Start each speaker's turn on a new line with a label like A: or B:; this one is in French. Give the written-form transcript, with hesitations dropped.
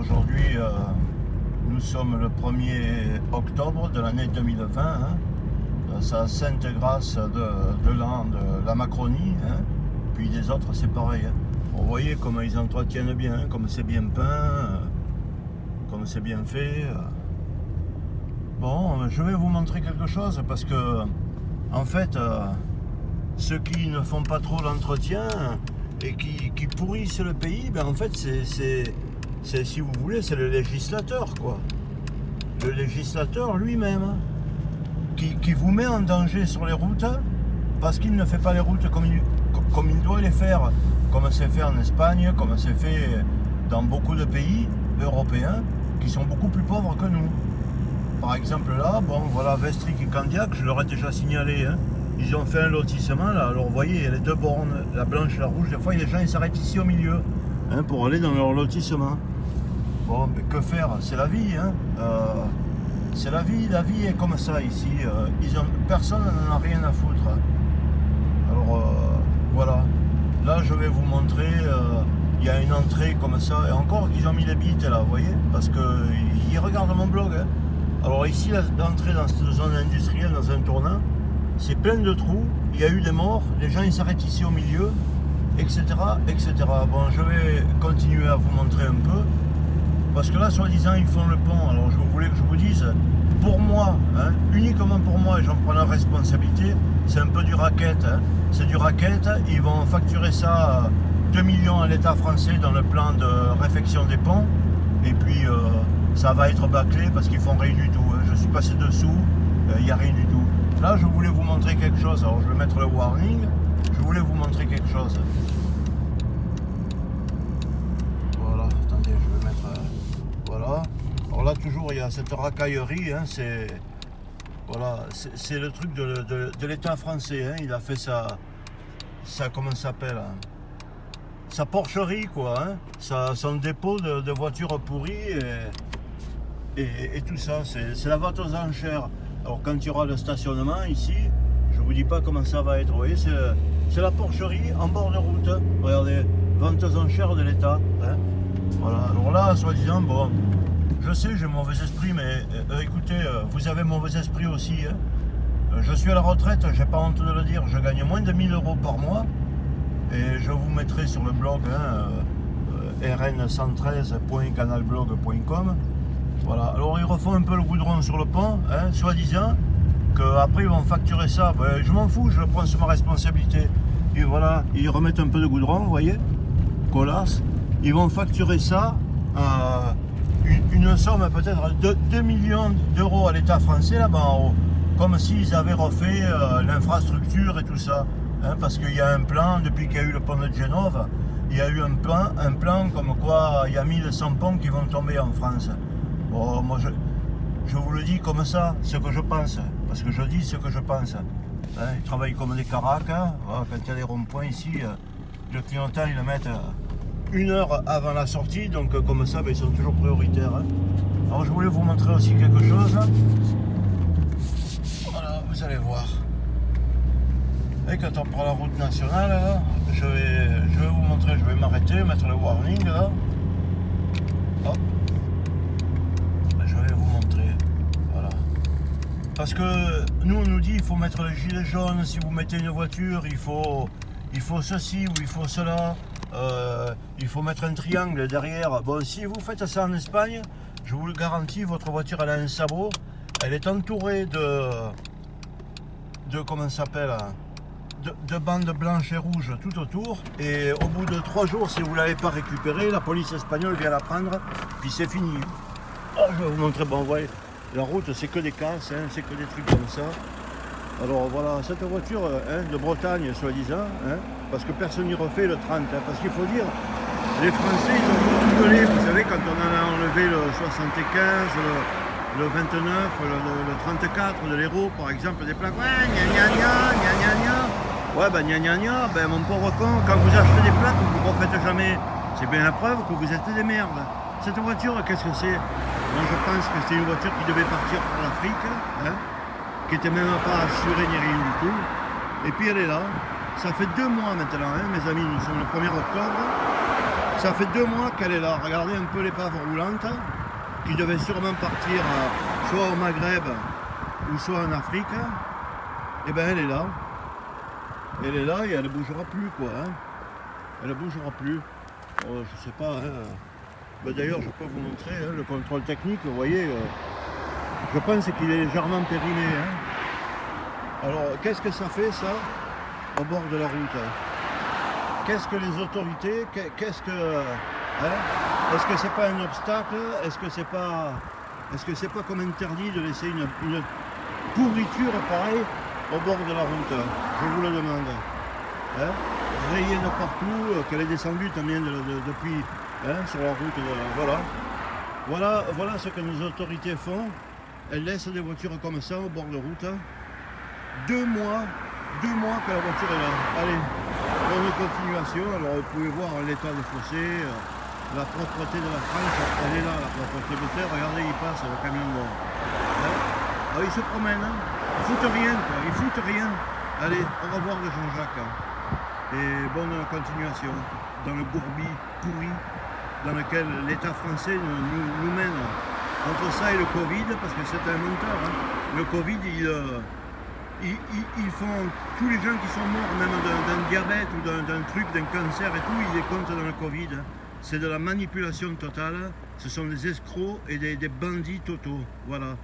A: Aujourd'hui, nous sommes le 1er octobre de l'année 2020, sa sainte grâce de l'an de la Macronie, puis des autres c'est pareil. Vous voyez comment ils entretiennent bien, comme c'est bien peint, comme c'est bien fait. Bon, je vais vous montrer quelque chose parce que, en fait, ceux qui ne font pas trop l'entretien et qui pourrissent le pays, ben en fait, c'est si vous voulez, c'est le législateur, quoi. Le législateur lui-même, qui vous met en danger sur les routes parce qu'il ne fait pas les routes comme il doit les faire, comme c'est fait en Espagne, comme c'est fait dans beaucoup de pays européens qui sont beaucoup plus pauvres que nous. Par exemple là, bon voilà, Vestric et Candiac, je leur ai déjà signalé, ils ont fait un lotissement là, alors vous voyez, il y a les deux bornes, la blanche et la rouge, des fois les gens ils s'arrêtent ici au milieu, pour aller dans leur lotissement. Bon, mais que faire? C'est la vie, c'est la vie est comme ça ici, personne n'en a rien à foutre. Alors voilà, là je vais vous montrer, il y a une entrée comme ça, et encore qu'ils ont mis les bites là, vous voyez, parce qu'ils regardent mon blog. Alors ici, l'entrée dans cette zone industrielle, dans un tournant, c'est plein de trous, il y a eu des morts, les gens ils s'arrêtent ici au milieu, etc., etc. Bon, je vais continuer à vous montrer un peu, parce que là, soi-disant, ils font le pont. Alors je voulais que je vous dise, pour moi, uniquement pour moi, et j'en prends la responsabilité, c'est un peu du racket. C'est du racket, ils vont facturer ça 2 millions à l'État français dans le plan de réfection des ponts, et puis ça va être bâclé parce qu'ils font rien du tout. Je suis passé dessous, il n'y a rien du tout. Là, je voulais vous montrer quelque chose. Alors, je vais mettre le warning. Je voulais vous montrer quelque chose. Voilà, attendez, je vais mettre... voilà. Alors là, toujours, il y a cette racaillerie. Voilà, c'est le truc de l'État français. Il a fait ça comment ça s'appelle, sa porcherie, quoi. Son dépôt de voitures pourries et tout ça. C'est la vente aux enchères. Alors quand il y aura le stationnement ici, je vous dis pas comment ça va être. Vous voyez, c'est la porcherie en bord de route. Regardez, vente aux enchères de l'État. Voilà. Alors là, soi-disant, bon, je sais, j'ai mauvais esprit, mais écoutez, vous avez mauvais esprit aussi. Je suis à la retraite, j'ai pas honte de le dire. Je gagne moins de 1000 € par mois. Et je vous mettrai sur le blog rn113.canalblog.com. Voilà, alors ils refont un peu le goudron sur le pont, soi-disant qu'après ils vont facturer ça. Ben, je m'en fous, je le prends sur ma responsabilité. Et voilà, ils remettent un peu de goudron, vous voyez, colasse. Ils vont facturer ça à une somme peut-être de 2 millions d'euros à l'État français là-bas en haut, comme s'ils avaient refait l'infrastructure et tout ça. Parce qu'il y a un plan, depuis qu'il y a eu le pont de Genove, il y a eu un plan comme quoi il y a 1100 ponts qui vont tomber en France. Bon, moi je vous le dis comme ça, ce que je pense, parce que je dis ce que je pense. Ils travaillent comme des caracs, voilà, quand il y a des ronds-points ici, le clignotant ils le mettent 1 heure avant la sortie, donc comme ça ils sont toujours prioritaires. Alors je voulais vous montrer aussi quelque chose. Voilà, vous allez voir. Et quand on prend la route nationale, là, je vais vous montrer, je vais m'arrêter, mettre le warning là. Hop. Je vais vous montrer. Voilà. Parce que nous on nous dit il faut mettre le gilet jaune, si vous mettez une voiture, il faut ceci ou il faut cela. Il faut mettre un triangle derrière. Bon, si vous faites ça en Espagne, je vous le garantis, votre voiture elle a un sabot, elle est entourée de comment ça s'appelle, de bandes blanches et rouges tout autour, et au bout de 3 jours, si vous ne l'avez pas récupéré, la police espagnole vient la prendre, puis c'est fini. Oh, je vais vous montrer, bon, vous voyez, la route c'est que des casses, c'est que des trucs comme ça. Alors voilà, cette voiture de Bretagne, soi-disant, parce que personne n'y refait le 30, parce qu'il faut dire, les Français ils ont rigolé, vous savez, quand on en a enlevé le 75, le 29, le 34 de l'Hérault, par exemple, des plaques, ouais, gna gna gna, gna gna gna. Ouais, ben gna gna gna, ben mon pauvre con, quand vous achetez des plaques, vous ne refaites jamais. C'est bien la preuve que vous êtes des merdes. Cette voiture, qu'est-ce que c'est? Moi, je pense que c'est une voiture qui devait partir pour l'Afrique, qui n'était même pas assurée ni rien du tout. Et puis elle est là. Ça fait 2 mois maintenant, mes amis, nous sommes le 1er octobre. Ça fait 2 mois qu'elle est là. Regardez un peu l'épave roulante, qui devait sûrement partir soit au Maghreb ou soit en Afrique. Et ben elle est là. Elle est là et elle ne bougera plus, quoi. Hein. Elle ne bougera plus. Je sais pas. Hein. Ben, d'ailleurs, je peux vous montrer hein, le contrôle technique. Vous voyez, je pense qu'il est légèrement périmé. Hein. Alors, qu'est-ce que ça fait, ça, au bord de la route? Qu'est-ce que les autorités, qu'est-ce que... Hein, est-ce que c'est pas un obstacle? Est-ce que c'est pas comme interdit de laisser une pourriture pareille au bord de la route? Je vous le demande. Hein, rayée de partout, qu'elle est descendue también depuis hein, sur la route. Voilà ce que nos autorités font. Elles laissent des voitures comme ça au bord de route. 2 mois que la voiture est là. Allez, bonne continuation. Alors vous pouvez voir l'état des fossés, la propreté de la France, elle est là, la propreté de terre. Regardez, il passe le camion de hein. Alors, ils se promènent, hein. Ils foutent rien, quoi. Ils foutent rien. Allez, au revoir de Jean-Jacques. Et bonne continuation dans le bourbier pourri dans lequel l'État français nous mène. Entre ça et le Covid, parce que c'est un menteur, hein. Le Covid, ils font tous les gens qui sont morts, même d'un diabète ou d'un truc, d'un cancer et tout, ils les comptent dans le Covid. C'est de la manipulation totale, ce sont des escrocs et des bandits totaux, voilà.